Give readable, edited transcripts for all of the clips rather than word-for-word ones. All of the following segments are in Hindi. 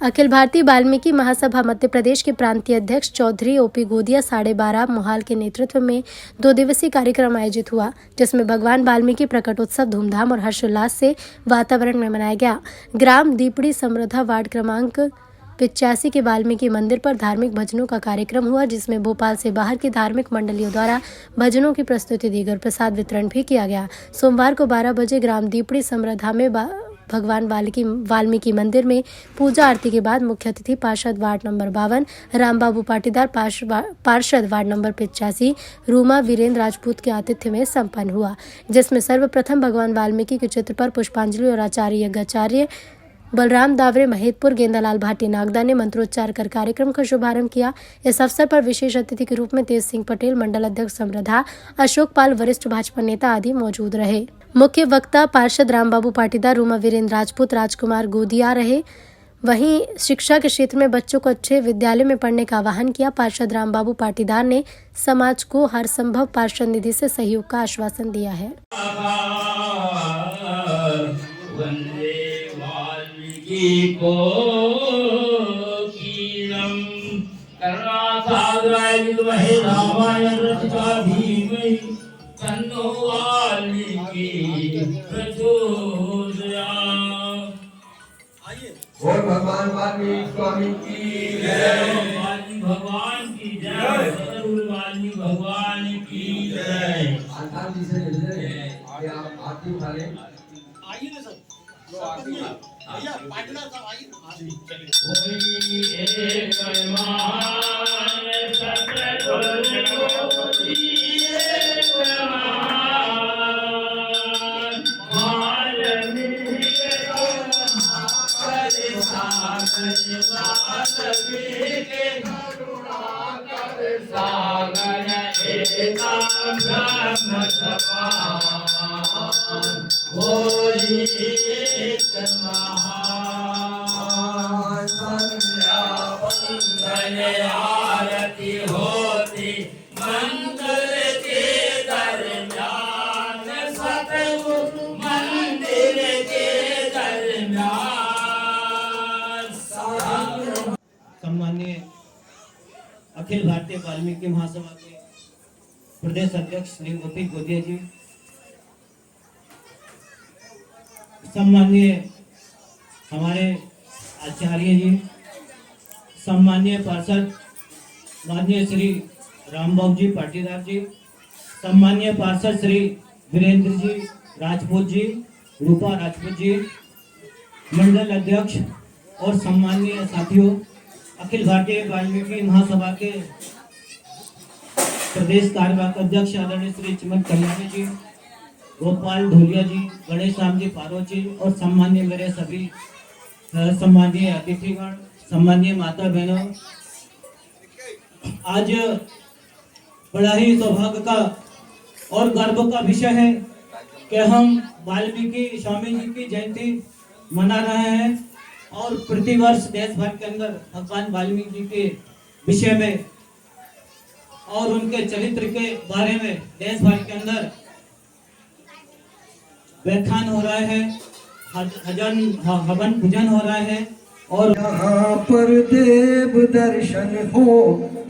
अखिल भारतीय वाल्मीकि महासभा मध्य प्रदेश के प्रांतीय अध्यक्ष चौधरी ओपी गोदिया 12:30 मोहाल के नेतृत्व में 2 दिवसीय कार्यक्रम आयोजित हुआ, जिसमें भगवान वाल्मीकि प्रकटोत्सव धूमधाम और हर्षोल्लास से वातावरण में मनाया गया। ग्राम दीपड़ी समृद्धा वार्ड क्रमांक 85 के वाल्मीकि मंदिर पर धार्मिक भजनों का कार्यक्रम हुआ, जिसमें भोपाल से बाहर की धार्मिक मंडलियों द्वारा भजनों की प्रस्तुति देकर प्रसाद वितरण भी किया गया। सोमवार को 12 बजे ग्राम दीपड़ी समृद्धा में भगवान वाल्मीकि मंदिर में पूजा आरती के बाद मुख्य अतिथि पार्षद वार्ड नंबर 52 रामबाबू पाटीदार, पार्षद वार्ड नंबर 85 रूमा वीरेंद्र राजपूत के आतिथ्य में संपन्न हुआ, जिसमें सर्वप्रथम भगवान वाल्मीकि के चित्र पर पुष्पांजलि और आचार्य यज्ञाचार्य बलराम दावरे महेदपुर, गेंदालाल भाटी नागदा ने मंत्रोच्चार कर कार्यक्रम का शुभारंभ किया। इस अवसर पर विशेष अतिथि के रूप में तेज सिंह पटेल, मंडल अध्यक्ष समृद्धा, अशोक पाल, वरिष्ठ भाजपा नेता आदि मौजूद रहे। मुख्य वक्ता पार्षद रामबाबू पाटीदार, रूमा वीरेंद्र राजपूत, राजकुमार गोदिया रहे। वहीं शिक्षा के क्षेत्र में बच्चों को अच्छे विद्यालय में पढ़ने का आह्वान किया। पार्षद रामबाबू पाटीदार ने समाज को हर संभव पार्षद निधि से सहयोग का आश्वासन दिया है। और भगवान वाल्मीकि स्वामी की जय, भगवान की जय, सतगुरु वाल्मीकि भगवान की जय। आसाम जी से मिल रहे हैं, आप आरती उठा लें। आइए ना सर, आइए पाटना साहब आइए। चलिए। एक महान सतगुरु आरती होती मंदिर के दरमियान, सतगुरु मंदिर के दरमियान। सम्माननीय अखिल भारतीय वाल्मीकि महासभा के प्रदेश अध्यक्ष श्री ओपी गोदिया जी, सम्माननीय हमारे आचार्य जी, सम्माननीय पार्षद माननीय श्री रामबाबू जी पाटीदार जी, सम्माननीय पार्षद श्री वीरेंद्र जी राजपूत जी, रूपा राजपूत जी, मंडल अध्यक्ष और सम्माननीय साथियों, अखिल भारतीय वाल्मीकि महासभा के प्रदेश कार्यवाहक अध्यक्ष आदरणीय श्री चिमन कल्याणी जी, गोपाल ढोलिया जी, गणेश राम जी पारो जी और सम्मान्य मेरे सभी सम्माननीय अतिथिगण, सम्माननीय माता बहनों, आज बड़ा ही सौभाग्य का और गर्व का विषय है कि हम वाल्मीकि स्वामी जी की जयंती मना रहे हैं और प्रतिवर्ष देश भर के अंदर भगवान वाल्मीकि जी के विषय में और उनके चरित्र के बारे में देश भर के अंदर व्याख्यान हो रहा है, हवन पूजन हो रहा है। और यहाँ पर देव दर्शन हो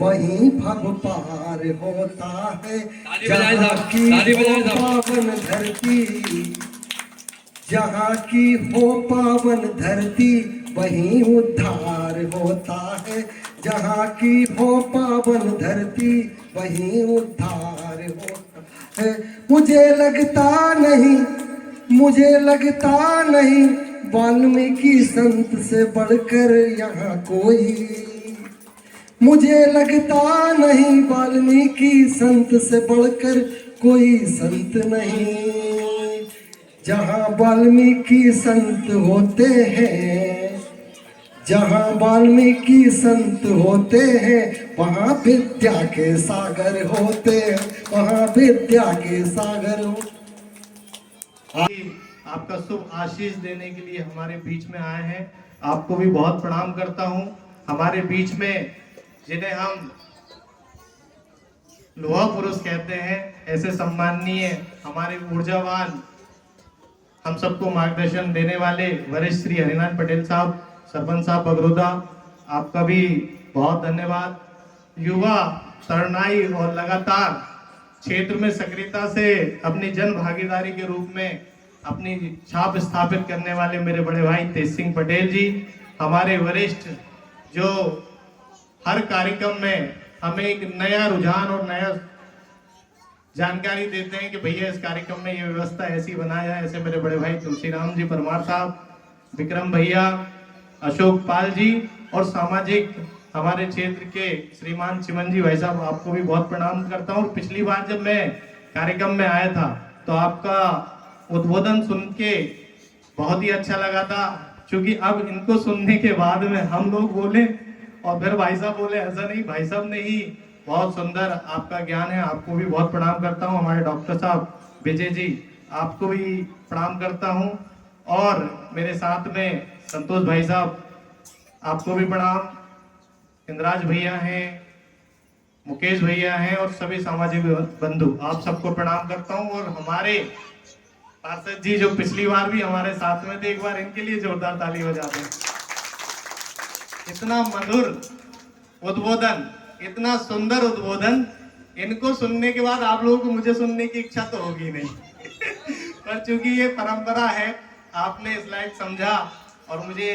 वहीं भव पार होता है। जहाँ की हो पावन धरती, जहाँ की हो पावन धरती वहीं उद्धार होता है। जहाँ की हो पावन धरती वहीं उद्धार होता है। मुझे लगता नहीं वाल्मीकि संत से बढ़कर यहाँ कोई, मुझे लगता नहीं वाल्मीकि संत से बढ़कर कोई संत नहीं। जहाँ वाल्मीकि संत होते हैं, जहाँ वाल्मीकि संत होते हैं वहाँ विद्या के सागर होते हैं, वहाँ विद्या के सागर हो। आपका शुभ आशीष देने के लिए हमारे बीच में आए हैं। आपको भी बहुत प्रणाम करता हूं। हमारे बीच में जिन्हें हम लोहा पुरुष कहते हैं, ऐसे सम्माननीय हमारे ऊर्जावान हम सबको मार्गदर्शन देने वाले वरिष्ठ श्री हरिनारायण पटेल साहब सरपंच साहब बगरोदा, आपका भी बहुत धन्यवाद। युवा शरणाई और लगातार क्षेत्र में सक्रियता से अपनी जन भागीदारी के रूप में अपनी छाप स्थापित करने वाले मेरे बड़े भाई तेज सिंह पटेल जी, हमारे वरिष्ठ जो हर कार्यक्रम में हमें एक नया रुझान और नया जानकारी देते हैं कि भैया इस कार्यक्रम में ये व्यवस्था ऐसी बनाया है। ऐसे मेरे बड़े भाई तुलसीराम जी परमार साहब, विक्रम भैया, अशोक पाल जी और सामाजिक हमारे क्षेत्र के श्रीमान चिमन जी भाई साहब, आपको भी बहुत प्रणाम करता हूँ। पिछली बार जब मैं कार्यक्रम में आया था तो आपका उद्बोधन सुन के बहुत ही अच्छा लगा था, क्योंकि अब इनको सुनने के बाद में हम लोग बोले और फिर भाई साहब बोले, ऐसा नहीं, भाई साहब ने ही बहुत सुंदर आपका ज्ञान है। आपको भी बहुत प्रणाम करता हूँ। हमारे डॉक्टर साहब विजय जी, आपको भी प्रणाम करता हूँ। और मेरे साथ में संतोष भाई साहब, आपको भी प्रणाम। इंद्राज भैया हैं, मुकेश भैया हैं और सभी सामाजिक बंधु, आप सबको प्रणाम करता हूँ। और हमारे पार्षद जी जो पिछली बार भी हमारे साथ में थे, एक बार इनके लिए जोरदार ताली बजा दें। इतना मधुर उद्बोधन, इतना सुंदर उद्बोधन, इनको सुनने के बाद आप लोगों को मुझे सुनने की इच्छा तो होगी नहीं पर चूंकि ये परंपरा है, आपने इस लायक समझा और मुझे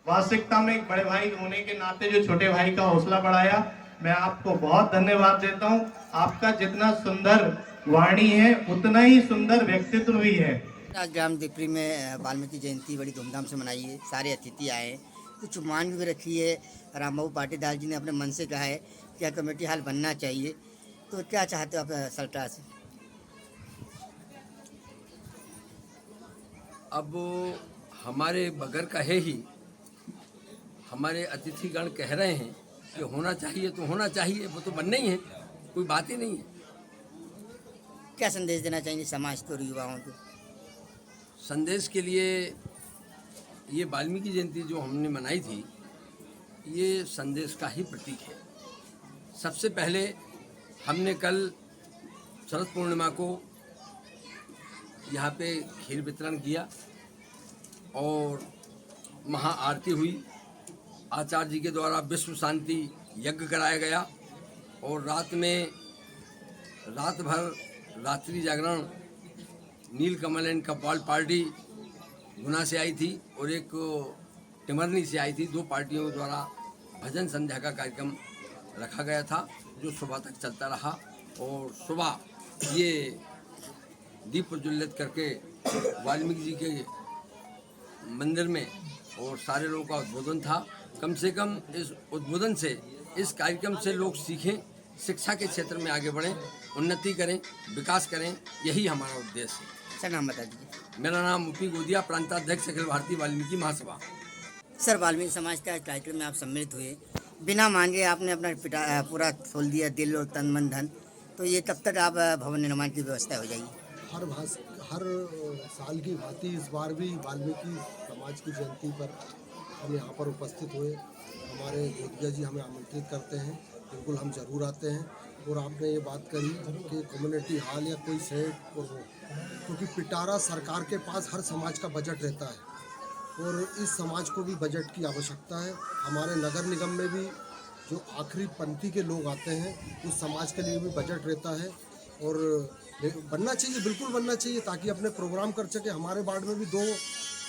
वास्तविकता में एक बड़े भाई होने के नाते जो छोटे भाई का हौसला बढ़ाया, मैं आपको बहुत धन्यवाद देता हूं। आपका जितना सुंदर वाणी है उतना ही सुंदर व्यक्तित्व भी है। आज ग्राम दीपरी में वाल्मीकि जयंती बड़ी धूमधाम से मनाई है। सारे अतिथि आए हैं, कुछ मांग भी रखी है। रामबाबू पाटीदार जी ने अपने मन से कहा है कि यह कमेटी हाल बनना चाहिए, तो क्या चाहते हो आप सरकार से? अब हमारे बगैर कहे ही हमारे अतिथिगण कह रहे हैं कि होना चाहिए तो होना चाहिए, वो तो बनना ही है, कोई बात ही नहीं है। क्या संदेश देना चाहिए समाज को और युवाओं को? संदेश के लिए ये वाल्मीकि जयंती जो हमने मनाई थी, ये संदेश का ही प्रतीक है। सबसे पहले हमने कल शरद पूर्णिमा को यहाँ पे खीर वितरण किया और महाआरती हुई। आचार्य जी के द्वारा विश्व शांति यज्ञ कराया गया और रात भर रात्रि जागरण नीलकमल एंड कपाल पार्टी गुना से आई थी और एक टिमरनी से आई थी। दो पार्टियों द्वारा भजन संध्या का कार्यक्रम रखा गया था जो सुबह तक चलता रहा और सुबह ये दीप प्रज्वलित करके वाल्मीकि जी के मंदिर में और सारे लोगों का उद्बोधन था। कम से कम इस उद्बोधन से, इस कार्यक्रम से लोग सीखें, शिक्षा के क्षेत्र में आगे बढ़ें, उन्नति करें, विकास करें, यही हमारा उद्देश्य है। सर नाम बता दीजिए। मेरा नाम ओपी गोदिया, प्रांताध्यक्ष अखिल भारतीय वाल्मीकि महासभा। सर वाल्मीकि समाज का कार्यक्रम में आप सम्मिलित हुए, बिना मांगे आपने अपना पूरा खोल दिया, दिल और तन मन धन, तो ये कब तक आप भवन निर्माण की व्यवस्था हो जाएगी? हर साल की भांति इस बार भी वाल्मीकि समाज की जयंती पर हम यहाँ पर उपस्थित हुए। हमारे गोदिया जी हमें आमंत्रित करते हैं, बिल्कुल हम ज़रूर आते हैं। और आपने ये बात कही कि कम्युनिटी हॉल या कोई सेट और वो, क्योंकि पिटारा सरकार के पास हर समाज का बजट रहता है और इस समाज को भी बजट की आवश्यकता है। हमारे नगर निगम में भी जो आखिरी पंक्ति के लोग आते हैं उस समाज के लिए भी बजट रहता है और बनना चाहिए, बिल्कुल बनना चाहिए, ताकि अपने प्रोग्राम कर सके। हमारे वार्ड में भी 2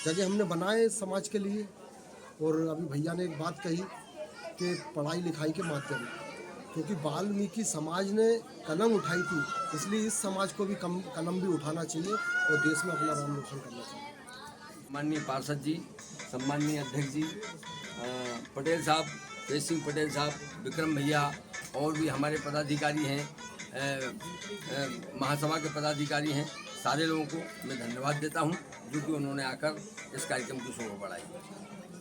जगह हमने बनाए समाज के लिए। और अभी भैया ने एक बात कही कि पढ़ाई लिखाई के माध्यम, क्योंकि वाल्मीकि समाज ने कलम उठाई थी, इसलिए इस समाज को भी कलम भी उठाना चाहिए और देश में अपना नाम रोशन करना चाहिए। माननीय पार्षद जी, सम्माननीय अध्यक्ष जी, पटेल साहब, तेज सिंह पटेल साहब, विक्रम भैया और भी हमारे पदाधिकारी हैं, महासभा के पदाधिकारी हैं, सारे लोगों को मैं धन्यवाद देता हूं जो कि उन्होंने आकर इस कार्यक्रम की शोभा बढ़ाई।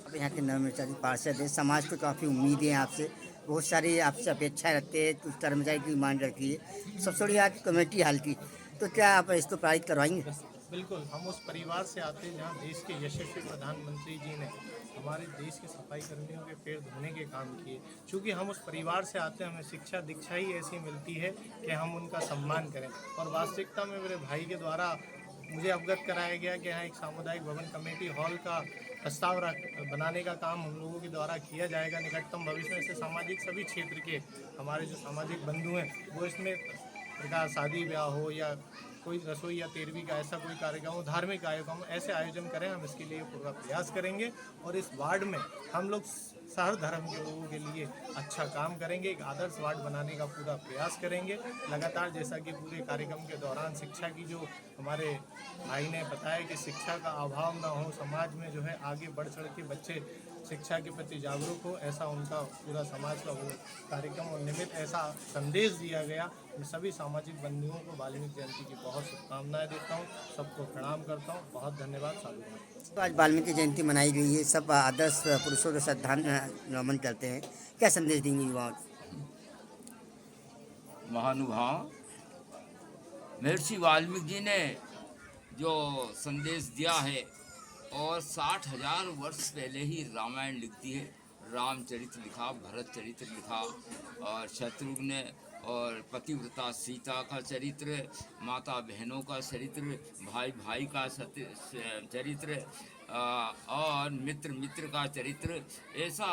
अब यहाँ के नवनिर्वाचित पार्षद है, समाज को काफ़ी उम्मीदें हैं आपसे, बहुत सारी आपसे अपेक्षाएं रखते हैं, कुछ कर्मचारी की मांग रखी है, सबसे बड़ी आज कमेटी हाल की, तो क्या आप इसको पारित करवाएंगे? बिल्कुल, हम उस परिवार से आते हैं जहाँ देश के यशस्वी प्रधानमंत्री जी ने हमारे देश के सफाई कर्मियों के पैर धोने के काम किए। चूँकि हम उस परिवार से आते हैं, हमें शिक्षा दीक्षा ही ऐसी मिलती है कि हम उनका सम्मान करें। और वास्तविकता में मेरे भाई के द्वारा मुझे अवगत कराया गया कि यहाँ एक सामुदायिक भवन कमेटी हॉल का प्रस्ताव बनाने का काम हम लोगों के द्वारा किया जाएगा निकटतम भविष्य में। से सामाजिक सभी क्षेत्र के हमारे जो सामाजिक बंधु हैं वो इसमें प्रकार शादी ब्याह हो या कोई रसोई या तेरहवीं का ऐसा कोई कार्यक्रम हो, धार्मिक कार्यक्रम ऐसे आयोजन करें, हम इसके लिए पूरा प्रयास करेंगे। और इस वार्ड में हम लोग हर धर्म के लोगों के लिए अच्छा काम करेंगे, एक आदर्श वार्ड बनाने का पूरा प्रयास करेंगे लगातार। जैसा कि पूरे कार्यक्रम के दौरान शिक्षा की जो हमारे भाई ने बताया कि शिक्षा का अभाव ना हो, समाज में जो है आगे बढ़ चढ़ के बच्चे शिक्षा के प्रति जागरूक हो, ऐसा उनका पूरा समाज का वो कार्यक्रम और निमित्त ऐसा संदेश दिया गया। मैं सभी सामाजिक बंधुओं को वाल्मीकि जयंती की बहुत शुभकामनाएं देता हूँ, सबको प्रणाम करता हूँ। बहुत धन्यवाद। साधु। तो आज वाल्मीकि जयंती मनाई गई है, सब आदर्श पुरुषों को श्रद्धांजलि नमन करते हैं, क्या संदेश देंगे युवाओं को? महानुभाव महर्षि वाल्मीकि जी ने जो संदेश दिया है और 60,000 वर्ष पहले ही रामायण लिख दी है। रामचरित्र लिखा, भरत चरित्र लिखा और शत्रुघ्न और पतिव्रता सीता का चरित्र, माता बहनों का चरित्र, भाई भाई का चरित्र और मित्र मित्र का चरित्र, ऐसा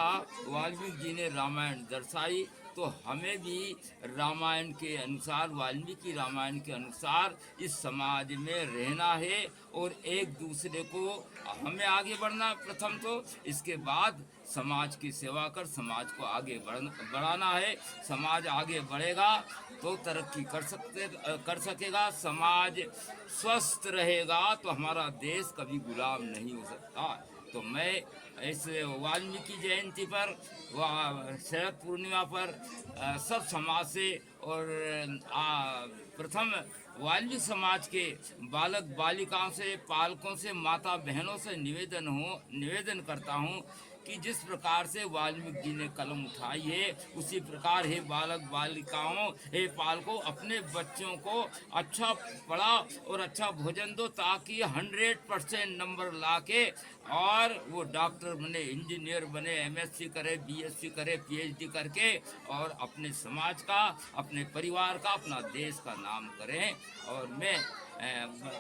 वाल्मीकि जी ने रामायण दर्शाई। तो हमें भी रामायण के अनुसार, वाल्मीकि रामायण के अनुसार इस समाज में रहना है और एक दूसरे को हमें आगे बढ़ना प्रथम, तो इसके बाद समाज की सेवा कर समाज को आगे बढ़ाना है। समाज आगे बढ़ेगा तो तरक्की कर सकेगा, समाज स्वस्थ रहेगा तो हमारा देश कभी गुलाम नहीं हो सकता। तो मैं इस वाल्मीकि जयंती पर, शरद पूर्णिमा पर सब समाज से और प्रथम वाल्मीकि समाज के बालक बालिकाओं से, पालकों से, माता बहनों से निवेदन करता हूँ कि जिस प्रकार से वाल्मीकि जी ने कलम उठाई है उसी प्रकार हे बालक बालिकाओं, हे पालकों, अपने बच्चों को अच्छा पढ़ा और अच्छा भोजन दो ताकि 100% नंबर लाके और वो डॉक्टर बने, इंजीनियर बने, MSc करे, BSc करे, PhD करके और अपने समाज का, अपने परिवार का, अपना देश का नाम करें। और मैं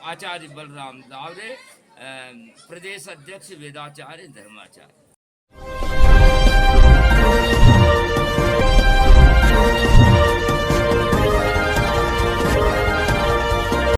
आचार्य बलराम दावरे, प्रदेश अध्यक्ष वेदाचार्य धर्माचार्य।